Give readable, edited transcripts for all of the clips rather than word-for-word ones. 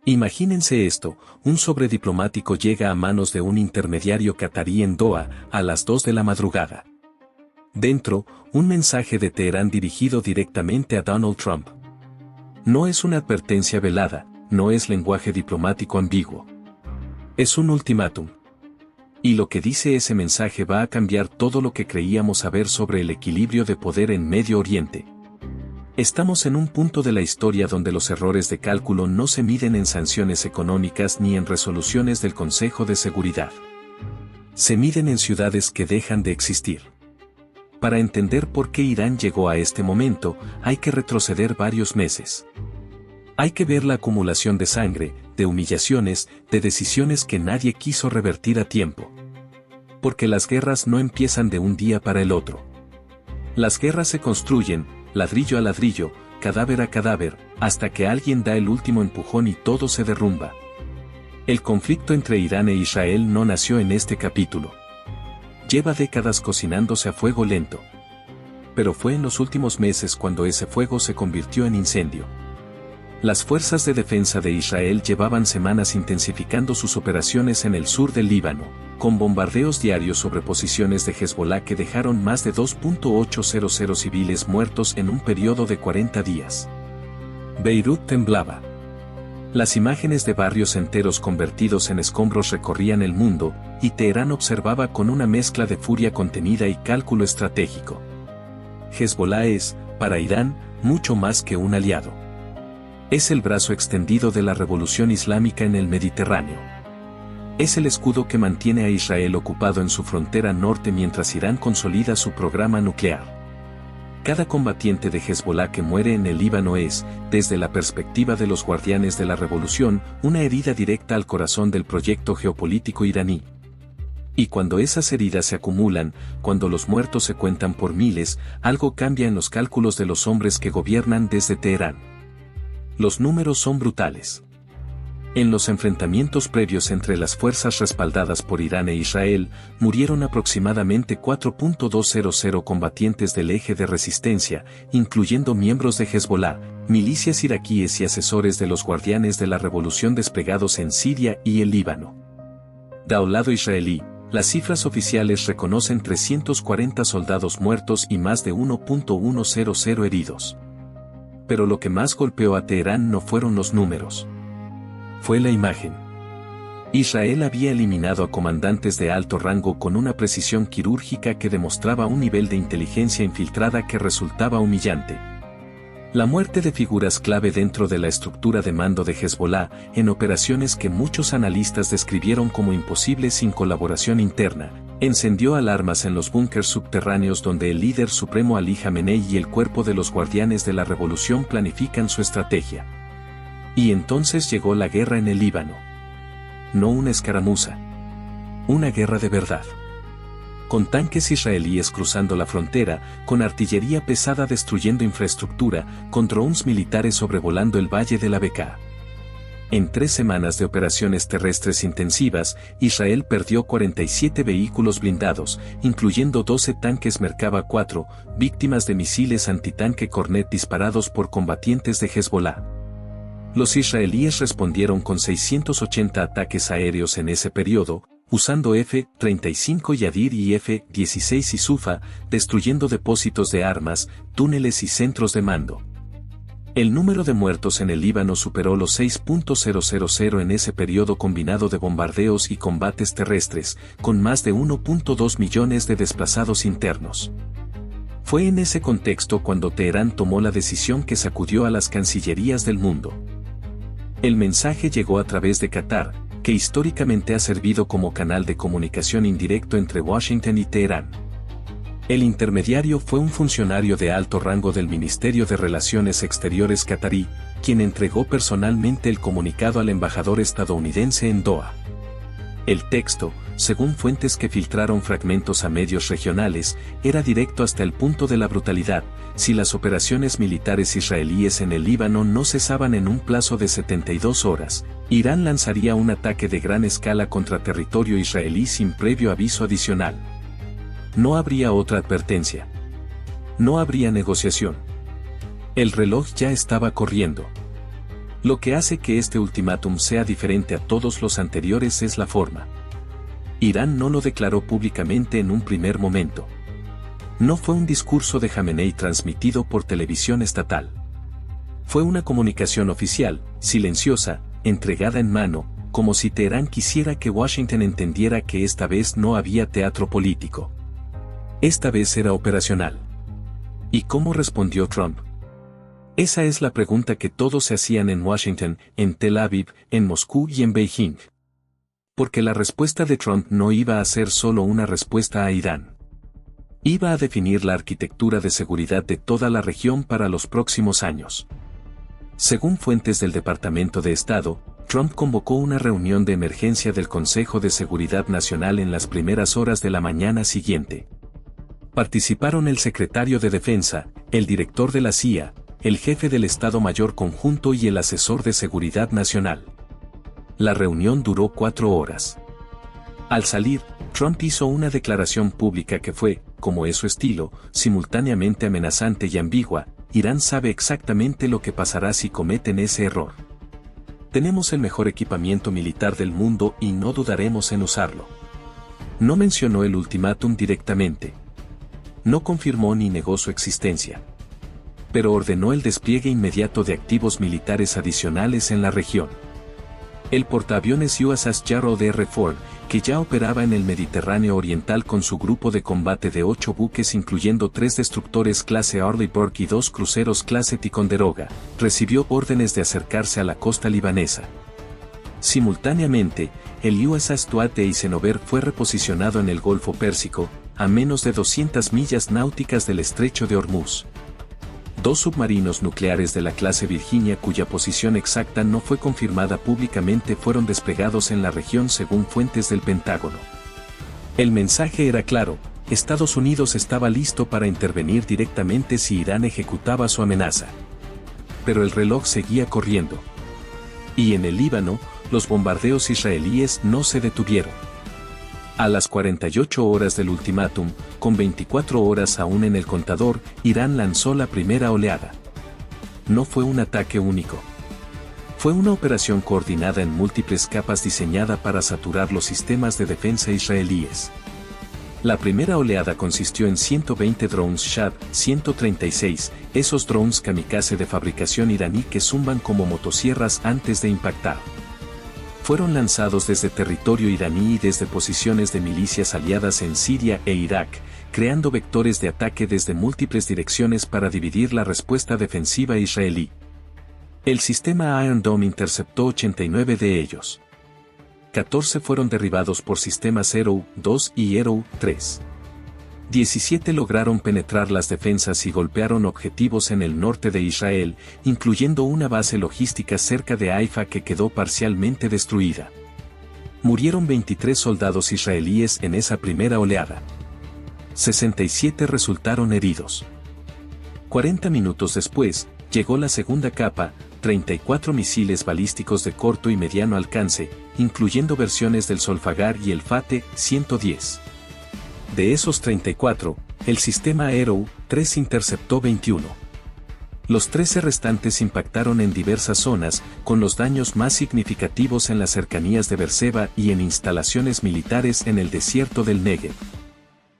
Imagínense esto, un sobrediplomático llega a manos de un intermediario catarí en Doha, a las 2 de la madrugada. Dentro, un mensaje de Teherán dirigido directamente a Donald Trump. No es una advertencia velada, no es lenguaje diplomático ambiguo. Es un ultimátum. Y lo que dice ese mensaje va a cambiar todo lo que creíamos saber sobre el equilibrio de poder en Medio Oriente. Estamos en un punto de la historia donde los errores de cálculo no se miden en sanciones económicas ni en resoluciones del Consejo de Seguridad. Se miden en ciudades que dejan de existir. Para entender por qué Irán llegó a este momento, hay que retroceder varios meses. Hay que ver la acumulación de sangre, de humillaciones, de decisiones que nadie quiso revertir a tiempo. Porque las guerras no empiezan de un día para el otro. Las guerras se construyen, ladrillo a ladrillo, cadáver a cadáver, hasta que alguien da el último empujón y todo se derrumba. El conflicto entre Irán e Israel no nació en este capítulo. Lleva décadas cocinándose a fuego lento. Pero fue en los últimos meses cuando ese fuego se convirtió en incendio. Las fuerzas de defensa de Israel llevaban semanas intensificando sus operaciones en el sur del Líbano, con bombardeos diarios sobre posiciones de Hezbollah que dejaron más de 2.800 civiles muertos en un periodo de 40 días. Beirut temblaba. Las imágenes de barrios enteros convertidos en escombros recorrían el mundo, y Teherán observaba con una mezcla de furia contenida y cálculo estratégico. Hezbollah es, para Irán, mucho más que un aliado. Es el brazo extendido de la revolución islámica en el Mediterráneo. Es el escudo que mantiene a Israel ocupado en su frontera norte mientras Irán consolida su programa nuclear. Cada combatiente de Hezbollah que muere en el Líbano es, desde la perspectiva de los guardianes de la revolución, una herida directa al corazón del proyecto geopolítico iraní. Y cuando esas heridas se acumulan, cuando los muertos se cuentan por miles, algo cambia en los cálculos de los hombres que gobiernan desde Teherán. Los números son brutales. En los enfrentamientos previos entre las fuerzas respaldadas por Irán e Israel, murieron aproximadamente 4.200 combatientes del eje de resistencia, incluyendo miembros de Hezbollah, milicias iraquíes y asesores de los guardianes de la revolución desplegados en Siria y el Líbano. Del lado israelí, las cifras oficiales reconocen 340 soldados muertos y más de 1.100 heridos. Pero lo que más golpeó a Teherán no fueron los números. Fue la imagen. Israel había eliminado a comandantes de alto rango con una precisión quirúrgica que demostraba un nivel de inteligencia infiltrada que resultaba humillante. La muerte de figuras clave dentro de la estructura de mando de Hezbollah, en operaciones que muchos analistas describieron como imposibles sin colaboración interna, encendió alarmas en los búnkers subterráneos donde el líder supremo Ali Jamenei y el cuerpo de los guardianes de la revolución planifican su estrategia. Y entonces llegó la guerra en el Líbano. No una escaramuza. Una guerra de verdad. Con tanques israelíes cruzando la frontera, con artillería pesada destruyendo infraestructura, con drones militares sobrevolando el valle de la Bekaa. En 3 semanas de operaciones terrestres intensivas, Israel perdió 47 vehículos blindados, incluyendo 12 tanques Merkava 4, víctimas de misiles antitanque Kornet disparados por combatientes de Hezbollah. Los israelíes respondieron con 680 ataques aéreos en ese periodo, usando F-35 Yadir y F-16 Isufa, destruyendo depósitos de armas, túneles y centros de mando. El número de muertos en el Líbano superó los 6.000 en ese periodo combinado de bombardeos y combates terrestres, con más de 1.2 millones de desplazados internos. Fue en ese contexto cuando Teherán tomó la decisión que sacudió a las cancillerías del mundo. El mensaje llegó a través de Qatar, que históricamente ha servido como canal de comunicación indirecto entre Washington y Teherán. El intermediario fue un funcionario de alto rango del Ministerio de Relaciones Exteriores qatarí, quien entregó personalmente el comunicado al embajador estadounidense en Doha. El texto, según fuentes que filtraron fragmentos a medios regionales, era directo hasta el punto de la brutalidad. Si las operaciones militares israelíes en el Líbano no cesaban en un plazo de 72 horas, Irán lanzaría un ataque de gran escala contra territorio israelí sin previo aviso adicional. No habría otra advertencia. No habría negociación. El reloj ya estaba corriendo. Lo que hace que este ultimátum sea diferente a todos los anteriores es la forma. Irán no lo declaró públicamente en un primer momento. No fue un discurso de Jamenei transmitido por televisión estatal. Fue una comunicación oficial, silenciosa, entregada en mano, como si Teherán quisiera que Washington entendiera que esta vez no había teatro político. Esta vez era operacional. ¿Y cómo respondió Trump? Esa es la pregunta que todos se hacían en Washington, en Tel Aviv, en Moscú y en Beijing. Porque la respuesta de Trump no iba a ser solo una respuesta a Irán. Iba a definir la arquitectura de seguridad de toda la región para los próximos años. Según fuentes del Departamento de Estado, Trump convocó una reunión de emergencia del Consejo de Seguridad Nacional en las primeras horas de la mañana siguiente. Participaron el secretario de Defensa, el director de la CIA, el jefe del Estado Mayor Conjunto y el asesor de Seguridad Nacional. La reunión duró 4 horas. Al salir, Trump hizo una declaración pública que fue, como es su estilo, simultáneamente amenazante y ambigua. Irán sabe exactamente lo que pasará si cometen ese error. Tenemos el mejor equipamiento militar del mundo y no dudaremos en usarlo. No mencionó el ultimátum directamente. No confirmó ni negó su existencia. Pero ordenó el despliegue inmediato de activos militares adicionales en la región. El portaaviones USS Gerald R. Ford, que ya operaba en el Mediterráneo Oriental con su grupo de combate de 8 buques incluyendo 3 destructores clase Arleigh Burke y 2 cruceros clase Ticonderoga, recibió órdenes de acercarse a la costa libanesa. Simultáneamente, el USS Tuat Eisenhower fue reposicionado en el Golfo Pérsico, a menos de 200 millas náuticas del estrecho de Hormuz. 2 submarinos nucleares de la clase Virginia cuya posición exacta no fue confirmada públicamente fueron desplegados en la región según fuentes del Pentágono. El mensaje era claro, Estados Unidos estaba listo para intervenir directamente si Irán ejecutaba su amenaza. Pero el reloj seguía corriendo. Y en el Líbano, los bombardeos israelíes no se detuvieron. A las 48 horas del ultimátum, con 24 horas aún en el contador, Irán lanzó la primera oleada. No fue un ataque único. Fue una operación coordinada en múltiples capas diseñada para saturar los sistemas de defensa israelíes. La primera oleada consistió en 120 drones Shahab 136, esos drones kamikaze de fabricación iraní que zumban como motosierras antes de impactar. Fueron lanzados desde territorio iraní y desde posiciones de milicias aliadas en Siria e Irak, creando vectores de ataque desde múltiples direcciones para dividir la respuesta defensiva israelí. El sistema Iron Dome interceptó 89 de ellos. 14 fueron derribados por sistemas Arrow 2 y Arrow 3. 17 lograron penetrar las defensas y golpearon objetivos en el norte de Israel, incluyendo una base logística cerca de Haifa que quedó parcialmente destruida. Murieron 23 soldados israelíes en esa primera oleada. 67 resultaron heridos. 40 minutos después, llegó la segunda capa, 34 misiles balísticos de corto y mediano alcance, incluyendo versiones del Solfagar y el Fate-110. De esos 34, el sistema Arrow 3 interceptó 21. Los 13 restantes impactaron en diversas zonas, con los daños más significativos en las cercanías de Beerseba y en instalaciones militares en el desierto del Negev.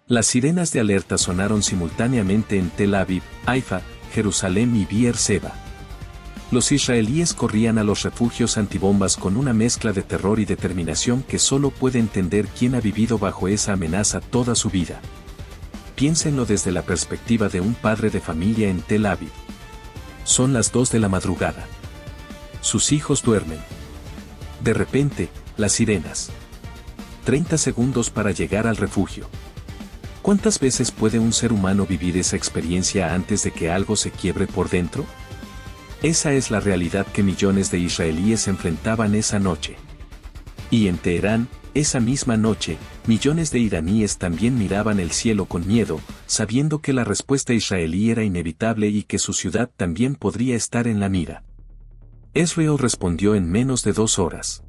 Las sirenas de alerta sonaron simultáneamente en Tel Aviv, Haifa, Jerusalén y Beerseba. Los israelíes corrían a los refugios antibombas con una mezcla de terror y determinación que solo puede entender quien ha vivido bajo esa amenaza toda su vida. Piénsenlo desde la perspectiva de un padre de familia en Tel Aviv. Son las 2 de la madrugada. Sus hijos duermen. De repente, las sirenas. 30 segundos para llegar al refugio. ¿Cuántas veces puede un ser humano vivir esa experiencia antes de que algo se quiebre por dentro? Esa es la realidad que millones de israelíes enfrentaban esa noche. Y en Teherán, esa misma noche, millones de iraníes también miraban el cielo con miedo, sabiendo que la respuesta israelí era inevitable y que su ciudad también podría estar en la mira. Israel respondió en menos de 2 horas.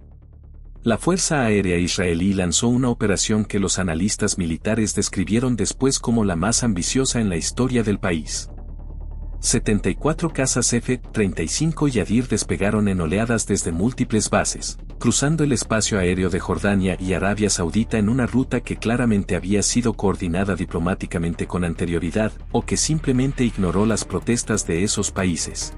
La Fuerza Aérea Israelí lanzó una operación que los analistas militares describieron después como la más ambiciosa en la historia del país. 74 cazas F-35 Yadir despegaron en oleadas desde múltiples bases, cruzando el espacio aéreo de Jordania y Arabia Saudita en una ruta que claramente había sido coordinada diplomáticamente con anterioridad o que simplemente ignoró las protestas de esos países.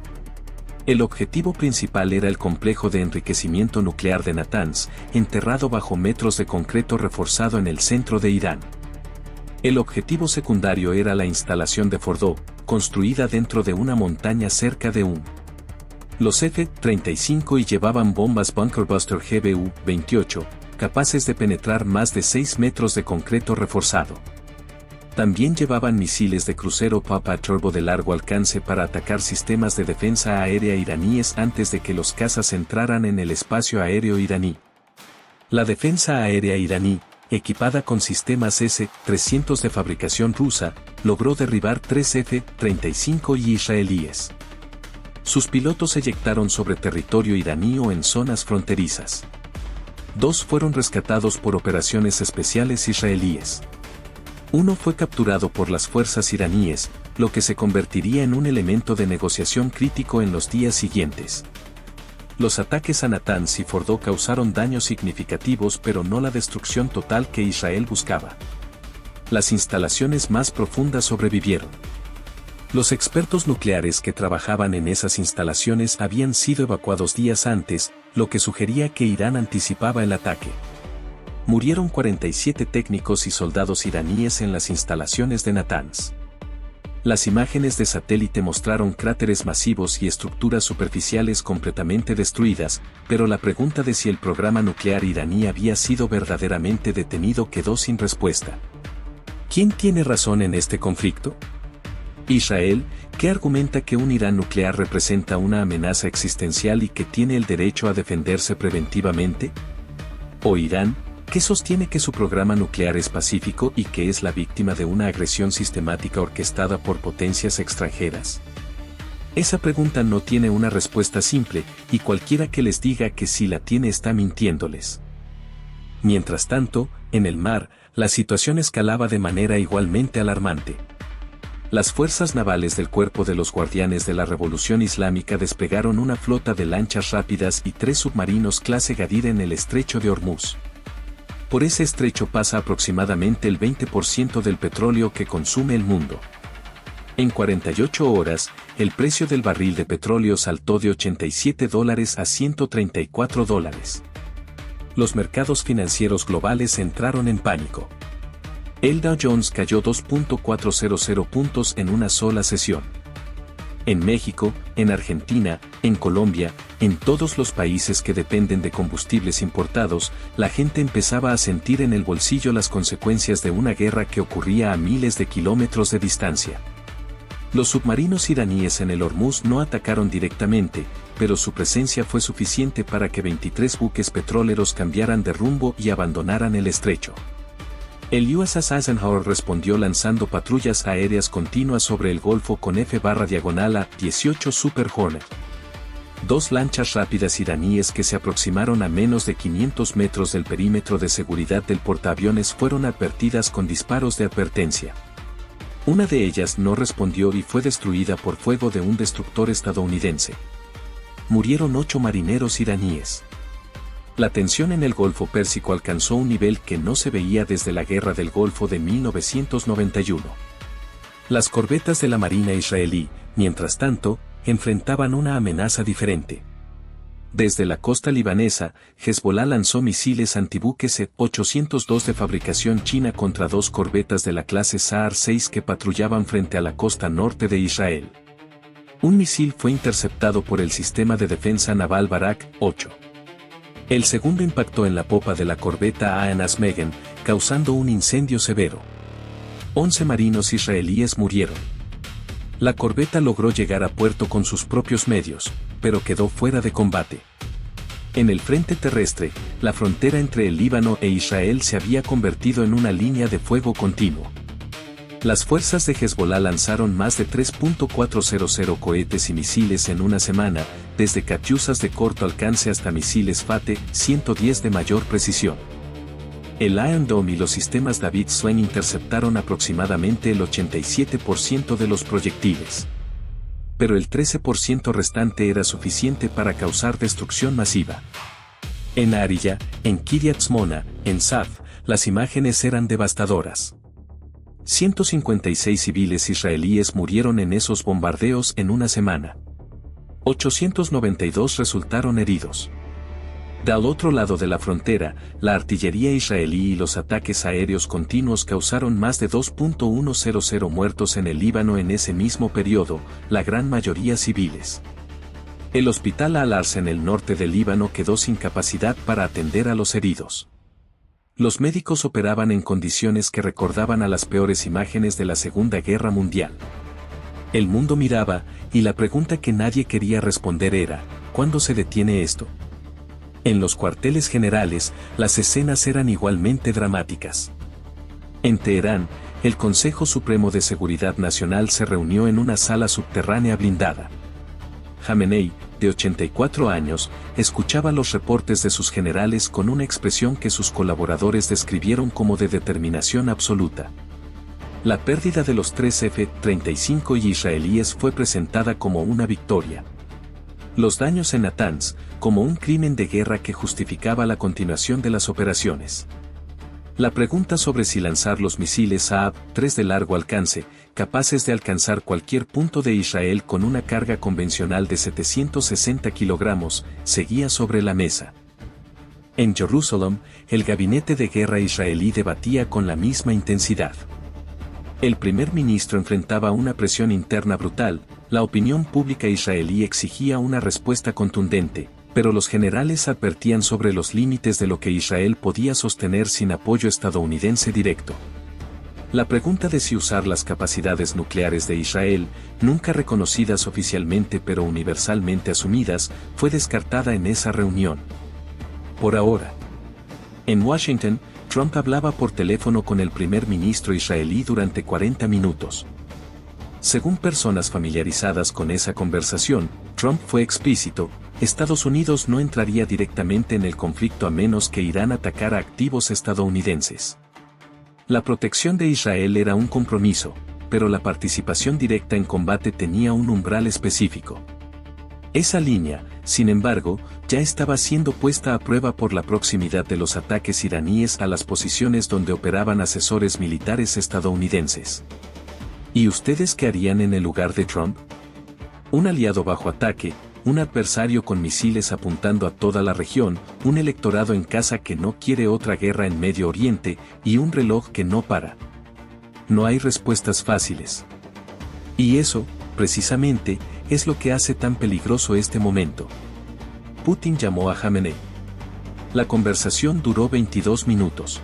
El objetivo principal era el complejo de enriquecimiento nuclear de Natanz, enterrado bajo metros de concreto reforzado en el centro de Irán. El objetivo secundario era la instalación de Fordo, construida dentro de una montaña cerca de Los F-35 y llevaban bombas Bunker Buster GBU-28, capaces de penetrar más de 6 metros de concreto reforzado. También llevaban misiles de crucero Papa Turbo de largo alcance para atacar sistemas de defensa aérea iraníes antes de que los cazas entraran en el espacio aéreo iraní. La defensa aérea iraní, equipada con sistemas S-300 de fabricación rusa, logró derribar 3 F-35 y israelíes. Sus pilotos eyectaron sobre territorio iraní o en zonas fronterizas. 2 fueron rescatados por operaciones especiales israelíes. Uno fue capturado por las fuerzas iraníes, lo que se convertiría en un elemento de negociación crítico en los días siguientes. Los ataques a Natanz y Fordo causaron daños significativos pero no la destrucción total que Israel buscaba. Las instalaciones más profundas sobrevivieron. Los expertos nucleares que trabajaban en esas instalaciones habían sido evacuados días antes, lo que sugería que Irán anticipaba el ataque. Murieron 47 técnicos y soldados iraníes en las instalaciones de Natanz. Las imágenes de satélite mostraron cráteres masivos y estructuras superficiales completamente destruidas, pero la pregunta de si el programa nuclear iraní había sido verdaderamente detenido quedó sin respuesta. ¿Quién tiene razón en este conflicto? Israel, que argumenta que un Irán nuclear representa una amenaza existencial y que tiene el derecho a defenderse preventivamente. ¿O Irán, que sostiene que su programa nuclear es pacífico y que es la víctima de una agresión sistemática orquestada por potencias extranjeras? Esa pregunta no tiene una respuesta simple, y cualquiera que les diga que sí la tiene está mintiéndoles. Mientras tanto, en el mar, la situación escalaba de manera igualmente alarmante. Las fuerzas navales del Cuerpo de los Guardianes de la Revolución Islámica desplegaron una flota de lanchas rápidas y 3 submarinos clase Gadir en el estrecho de Hormuz. Por ese estrecho pasa aproximadamente el 20% del petróleo que consume el mundo. En 48 horas, el precio del barril de petróleo saltó de $87 a $134. Los mercados financieros globales entraron en pánico. El Dow Jones cayó 2.400 puntos en una sola sesión. En México, en Argentina, en Colombia, en todos los países que dependen de combustibles importados, la gente empezaba a sentir en el bolsillo las consecuencias de una guerra que ocurría a miles de kilómetros de distancia. Los submarinos iraníes en el Hormuz no atacaron directamente, pero su presencia fue suficiente para que 23 buques petroleros cambiaran de rumbo y abandonaran el estrecho. El USS Eisenhower respondió lanzando patrullas aéreas continuas sobre el Golfo con F-18 Super Hornet. 2 lanchas rápidas iraníes que se aproximaron a menos de 500 metros del perímetro de seguridad del portaaviones fueron advertidas con disparos de advertencia. Una de ellas no respondió y fue destruida por fuego de un destructor estadounidense. Murieron 8 marineros iraníes. La tensión en el Golfo Pérsico alcanzó un nivel que no se veía desde la Guerra del Golfo de 1991. Las corbetas de la Marina israelí, mientras tanto, enfrentaban una amenaza diferente. Desde la costa libanesa, Hezbollah lanzó misiles antibuques E-802 de fabricación china contra 2 corbetas de la clase Sa'ar 6 que patrullaban frente a la costa norte de Israel. Un misil fue interceptado por el sistema de defensa naval Barak 8. El segundo impactó en la popa de la corbeta Anas Megan, causando un incendio severo. 11 marinos israelíes murieron. La corbeta logró llegar a puerto con sus propios medios, pero quedó fuera de combate. En el frente terrestre, la frontera entre el Líbano e Israel se había convertido en una línea de fuego continuo. Las fuerzas de Hezbollah lanzaron más de 3.400 cohetes y misiles en una semana, desde catyusas de corto alcance hasta misiles Fate-110 de mayor precisión. El Iron Dome y los sistemas David Sling interceptaron aproximadamente el 87% de los proyectiles. pero el 13% restante era suficiente para causar destrucción masiva. En Arilla, en Kiryat Shmona, en Saf, las imágenes eran devastadoras. 156 civiles israelíes murieron en esos bombardeos en una semana. 892 resultaron heridos. Del otro lado de la frontera, la artillería israelí y los ataques aéreos continuos causaron más de 2.100 muertos en el Líbano en ese mismo periodo, la gran mayoría civiles. El hospital Al-Ars en el norte del Líbano quedó sin capacidad para atender a los heridos. Los médicos operaban en condiciones que recordaban a las peores imágenes de la Segunda Guerra Mundial. El mundo miraba, y la pregunta que nadie quería responder era, ¿cuándo se detiene esto? En los cuarteles generales, las escenas eran igualmente dramáticas. En Teherán, el Consejo Supremo de Seguridad Nacional se reunió en una sala subterránea blindada. Jamenei, de 84 años, escuchaba los reportes de sus generales con una expresión que sus colaboradores describieron como de determinación absoluta. La pérdida de los 3 F-35 israelíes fue presentada como una victoria. Los daños en Natanz, como un crimen de guerra que justificaba la continuación de las operaciones. La pregunta sobre si lanzar los misiles Saab-3 de largo alcance, capaces de alcanzar cualquier punto de Israel con una carga convencional de 760 kilogramos, seguía sobre la mesa. En Jerusalén, el gabinete de guerra israelí debatía con la misma intensidad. El primer ministro enfrentaba una presión interna brutal, la opinión pública israelí exigía una respuesta contundente, pero los generales advertían sobre los límites de lo que Israel podía sostener sin apoyo estadounidense directo. La pregunta de si usar las capacidades nucleares de Israel, nunca reconocidas oficialmente pero universalmente asumidas, fue descartada en esa reunión. Por ahora. En Washington, Trump hablaba por teléfono con el primer ministro israelí durante 40 minutos. Según personas familiarizadas con esa conversación, Trump fue explícito: Estados Unidos no entraría directamente en el conflicto a menos que Irán atacara activos estadounidenses. La protección de Israel era un compromiso, pero la participación directa en combate tenía un umbral específico. Esa línea, sin embargo, ya estaba siendo puesta a prueba por la proximidad de los ataques iraníes a las posiciones donde operaban asesores militares estadounidenses. ¿Y ustedes qué harían en el lugar de Trump? Un aliado bajo ataque, un adversario con misiles apuntando a toda la región, un electorado en casa que no quiere otra guerra en Medio Oriente, y un reloj que no para. No hay respuestas fáciles. Y eso, precisamente, es lo que hace tan peligroso este momento. Putin llamó a Jamenei. La conversación duró 22 minutos.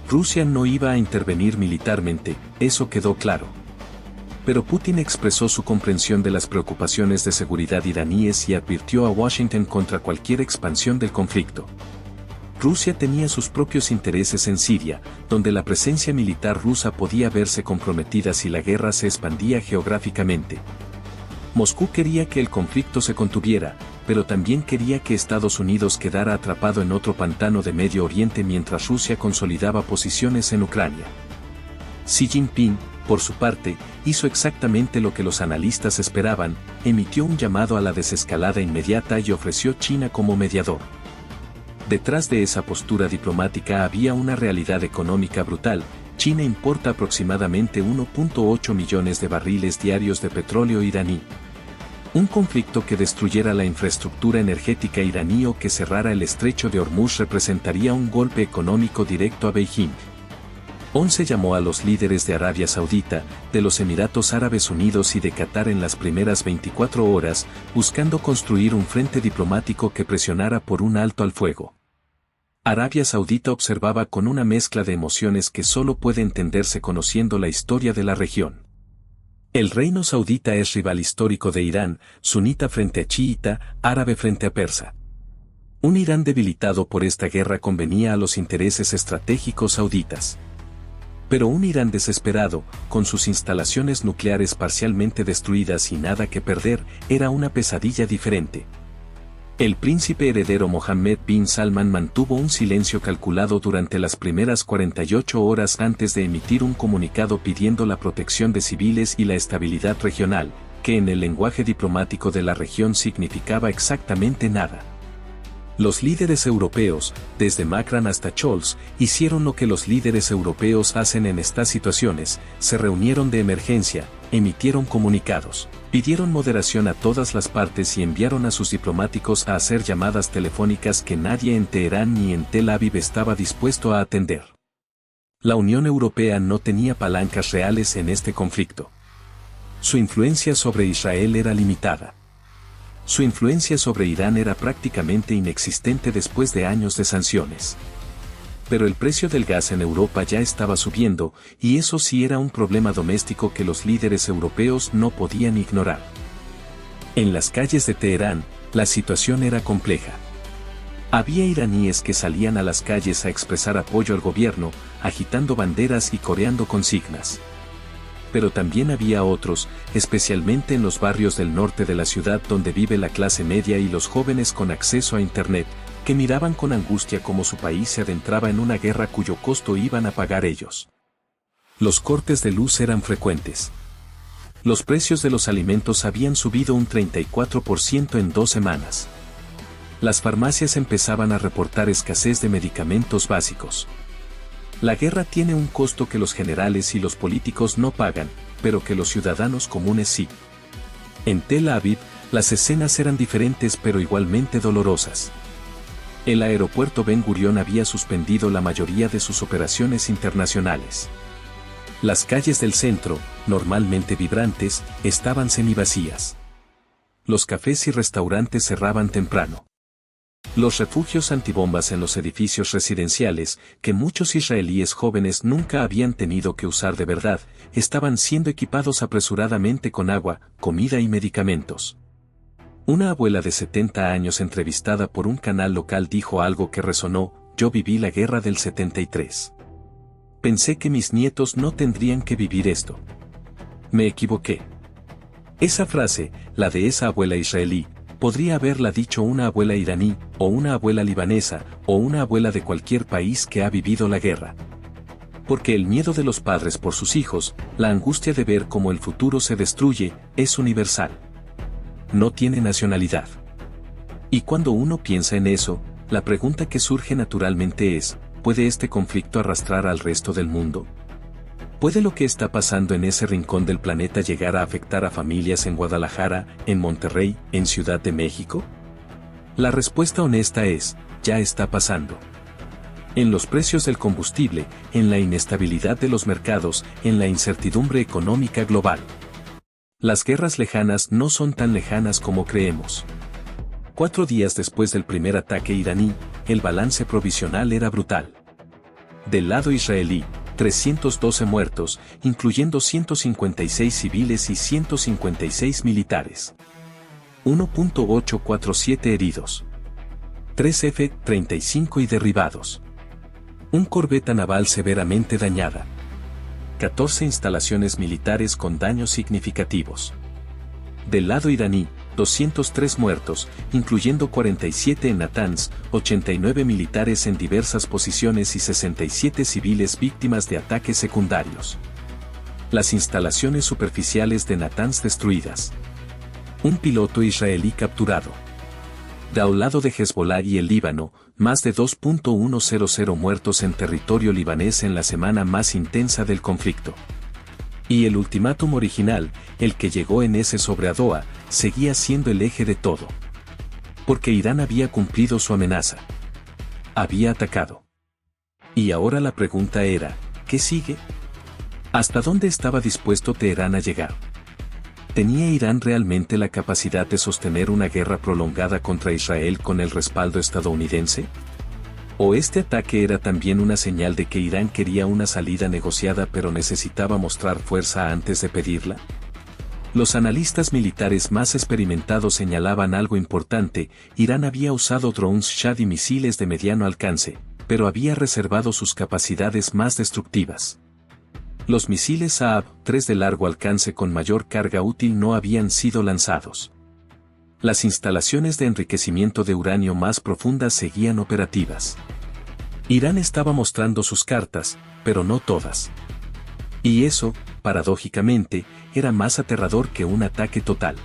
Rusia no iba a intervenir militarmente, eso quedó claro. Pero Putin expresó su comprensión de las preocupaciones de seguridad iraníes y advirtió a Washington contra cualquier expansión del conflicto. Rusia tenía sus propios intereses en Siria, donde la presencia militar rusa podía verse comprometida si la guerra se expandía geográficamente. Moscú quería que el conflicto se contuviera, pero también quería que Estados Unidos quedara atrapado en otro pantano de Medio Oriente mientras Rusia consolidaba posiciones en Ucrania. Xi Jinping, por su parte, hizo exactamente lo que los analistas esperaban: emitió un llamado a la desescalada inmediata y ofreció China como mediador. Detrás de esa postura diplomática había una realidad económica brutal. China importa aproximadamente 1.8 millones de barriles diarios de petróleo iraní. Un conflicto que destruyera la infraestructura energética iraní o que cerrara el estrecho de Hormuz representaría un golpe económico directo a Beijing. 11 llamó a los líderes de Arabia Saudita, de los Emiratos Árabes Unidos y de Qatar en las primeras 24 horas, buscando construir un frente diplomático que presionara por un alto al fuego. Arabia Saudita observaba con una mezcla de emociones que solo puede entenderse conociendo la historia de la región. El reino saudita es rival histórico de Irán, sunita frente a chiita, árabe frente a persa. Un Irán debilitado por esta guerra convenía a los intereses estratégicos sauditas. Pero un Irán desesperado, con sus instalaciones nucleares parcialmente destruidas y nada que perder, era una pesadilla diferente. El príncipe heredero Mohammed bin Salman mantuvo un silencio calculado durante las primeras 48 horas antes de emitir un comunicado pidiendo la protección de civiles y la estabilidad regional, que en el lenguaje diplomático de la región significaba exactamente nada. Los líderes europeos, desde Macron hasta Scholz, hicieron lo que los líderes europeos hacen en estas situaciones: se reunieron de emergencia, emitieron comunicados, pidieron moderación a todas las partes y enviaron a sus diplomáticos a hacer llamadas telefónicas que nadie en Teherán ni en Tel Aviv estaba dispuesto a atender. La Unión Europea no tenía palancas reales en este conflicto. Su influencia sobre Israel era limitada. Su influencia sobre Irán era prácticamente inexistente después de años de sanciones. Pero el precio del gas en Europa ya estaba subiendo, y eso sí era un problema doméstico que los líderes europeos no podían ignorar. En las calles de Teherán, la situación era compleja. Había iraníes que salían a las calles a expresar apoyo al gobierno, agitando banderas y coreando consignas. Pero también había otros, especialmente en los barrios del norte de la ciudad donde vive la clase media y los jóvenes con acceso a Internet, que miraban con angustia cómo su país se adentraba en una guerra cuyo costo iban a pagar ellos. Los cortes de luz eran frecuentes. Los precios de los alimentos habían subido un 34% en 2 semanas. Las farmacias empezaban a reportar escasez de medicamentos básicos. La guerra tiene un costo que los generales y los políticos no pagan, pero que los ciudadanos comunes sí. En Tel Aviv, las escenas eran diferentes pero igualmente dolorosas. El aeropuerto Ben Gurión había suspendido la mayoría de sus operaciones internacionales. Las calles del centro, normalmente vibrantes, estaban semivacías. Los cafés y restaurantes cerraban temprano. Los refugios antibombas en los edificios residenciales, que muchos israelíes jóvenes nunca habían tenido que usar de verdad, estaban siendo equipados apresuradamente con agua, comida y medicamentos. Una abuela de 70 años entrevistada por un canal local dijo algo que resonó: "Yo viví la guerra del 73. Pensé que mis nietos no tendrían que vivir esto. Me equivoqué". Esa frase, la de esa abuela israelí, podría haberla dicho una abuela iraní, o una abuela libanesa, o una abuela de cualquier país que ha vivido la guerra. Porque el miedo de los padres por sus hijos, la angustia de ver cómo el futuro se destruye, es universal. No tiene nacionalidad. Y cuando uno piensa en eso, la pregunta que surge naturalmente es: ¿puede este conflicto arrastrar al resto del mundo? ¿Puede lo que está pasando en ese rincón del planeta llegar a afectar a familias en Guadalajara, en Monterrey, en Ciudad de México? La respuesta honesta es: ya está pasando. En los precios del combustible, en la inestabilidad de los mercados, en la incertidumbre económica global. Las guerras lejanas no son tan lejanas como creemos. 4 días después del primer ataque iraní, el balance provisional era brutal. Del lado israelí, 312 muertos, incluyendo 156 civiles y 156 militares. 1.847 heridos. 3 F-35 y derribados. Un corbeta naval severamente dañada. 14 instalaciones militares con daños significativos. Del lado iraní, 203 muertos, incluyendo 47 en Natanz, 89 militares en diversas posiciones y 67 civiles víctimas de ataques secundarios. Las instalaciones superficiales de Natanz destruidas. Un piloto israelí capturado. Del lado de Hezbollah y el Líbano, más de 2.100 muertos en territorio libanés en la semana más intensa del conflicto. Y el ultimátum original, el que llegó en ese sobre a Doha, seguía siendo el eje de todo. Porque Irán había cumplido su amenaza. Había atacado. Y ahora la pregunta era: ¿qué sigue? ¿Hasta dónde estaba dispuesto Teherán a llegar? ¿Tenía Irán realmente la capacidad de sostener una guerra prolongada contra Israel con el respaldo estadounidense? ¿O este ataque era también una señal de que Irán quería una salida negociada pero necesitaba mostrar fuerza antes de pedirla? Los analistas militares más experimentados señalaban algo importante: Irán había usado drones Shahid y misiles de mediano alcance, pero había reservado sus capacidades más destructivas. Los misiles Saab-3 de largo alcance con mayor carga útil no habían sido lanzados. Las instalaciones de enriquecimiento de uranio más profundas seguían operativas. Irán estaba mostrando sus cartas, pero no todas. Y eso, paradójicamente, era más aterrador que un ataque total.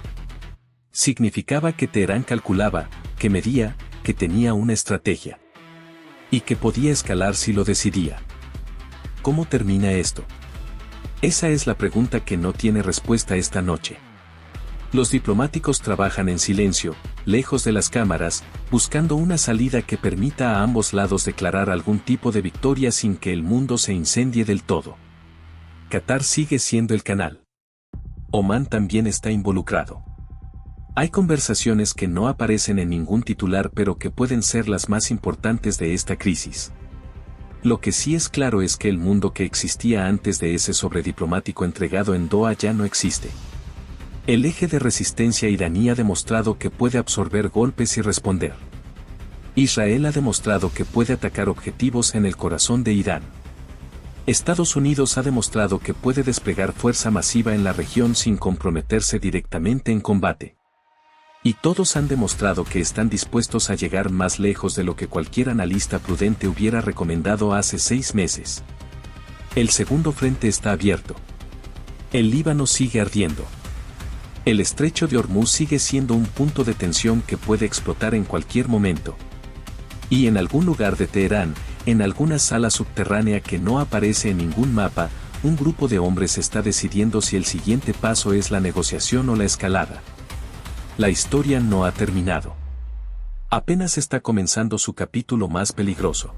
Significaba que Teherán calculaba, que medía, que tenía una estrategia. Y que podía escalar si lo decidía. ¿Cómo termina esto? Esa es la pregunta que no tiene respuesta esta noche. Los diplomáticos trabajan en silencio, lejos de las cámaras, buscando una salida que permita a ambos lados declarar algún tipo de victoria sin que el mundo se incendie del todo. Qatar sigue siendo el canal. Omán también está involucrado. Hay conversaciones que no aparecen en ningún titular pero que pueden ser las más importantes de esta crisis. Lo que sí es claro es que el mundo que existía antes de ese sobrediplomático entregado en Doha ya no existe. El eje de resistencia iraní ha demostrado que puede absorber golpes y responder. Israel ha demostrado que puede atacar objetivos en el corazón de Irán. Estados Unidos ha demostrado que puede desplegar fuerza masiva en la región sin comprometerse directamente en combate. Y todos han demostrado que están dispuestos a llegar más lejos de lo que cualquier analista prudente hubiera recomendado hace 6 meses. El segundo frente está abierto. El Líbano sigue ardiendo. El estrecho de Hormuz sigue siendo un punto de tensión que puede explotar en cualquier momento. Y en algún lugar de Teherán, en alguna sala subterránea que no aparece en ningún mapa, un grupo de hombres está decidiendo si el siguiente paso es la negociación o la escalada. La historia no ha terminado. Apenas está comenzando su capítulo más peligroso.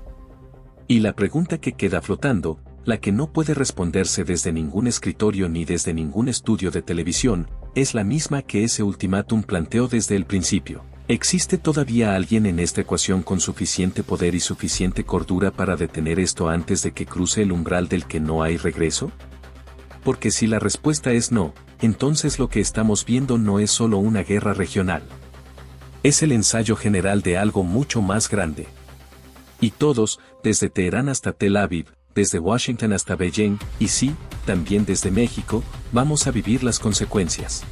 Y la pregunta que queda flotando, la que no puede responderse desde ningún escritorio ni desde ningún estudio de televisión, es la misma que ese ultimátum planteó desde el principio. ¿Existe todavía alguien en esta ecuación con suficiente poder y suficiente cordura para detener esto antes de que cruce el umbral del que no hay regreso? Porque si la respuesta es no, entonces lo que estamos viendo no es solo una guerra regional. Es el ensayo general de algo mucho más grande. Y todos, desde Teherán hasta Tel Aviv, desde Washington hasta Beijing, y sí, también desde México, vamos a vivir las consecuencias.